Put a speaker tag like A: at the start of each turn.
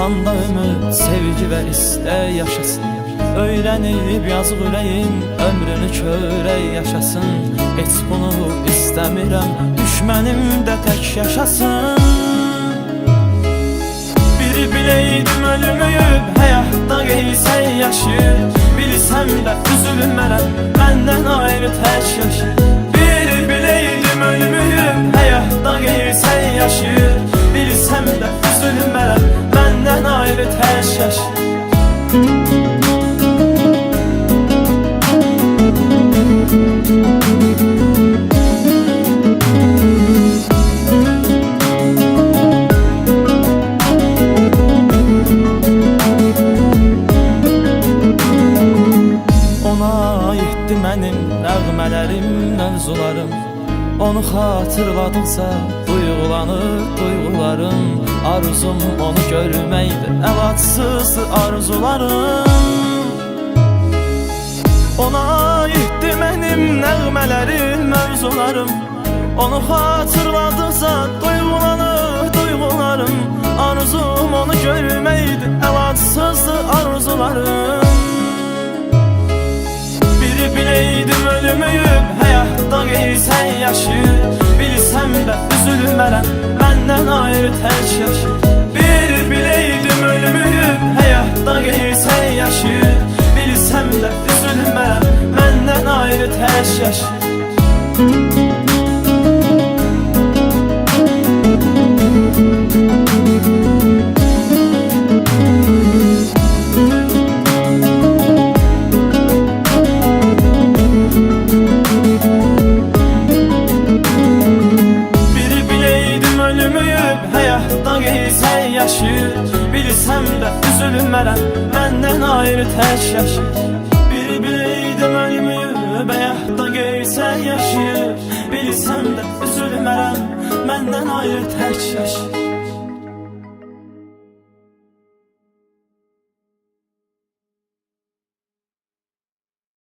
A: Yatanda ümid, sevgi və istək yaşasın. Öyrənib yazıq ürəyim, ömrünü körək yaşasın. Heç bunu istəmirəm, düşmənim də tək yaşasın. Biri biləydim ölümüyüb, həyatda qeysək yaşayır. Bilsəm də üzülmərəm, məndən ayrı tək yaşayır. Biri biləydim ölümüyüb, həyatda qeysək yaşayır. Bilsəm də üzülmərəm, məndən ayrı tək yaşayır. Mənim nəğmələrim, mövzularım. Onu xatırladıqca duyğulanır duyğularım. Arzum onu görməkdir, əlacsızdır arzularım. Ona aiddir mənim nəğmələrim, mövzularım. Onu xatırladıqca duyğulanır duyğularım. Arzum onu görməkdir, əlacsızdır arzularım. Biləydim ölümüyüb, həyatda qeysək yaşayır. Bilsəm də üzülmərəm, məndən ayrı tək yaşayır. Bir biləydim ölümüyüb, həyatda qeysək yaşayır. Bilsəm də üzülmərəm, məndən ayrı tək yaşayır. Bilsəm də üzülmərəm, məndən ayrı tək yaşayır. Bir biləydim ölümüyüb, həyatda qeysək yaşayır. Bilsəm də üzülmərəm, məndən ayrı tək yaşayır.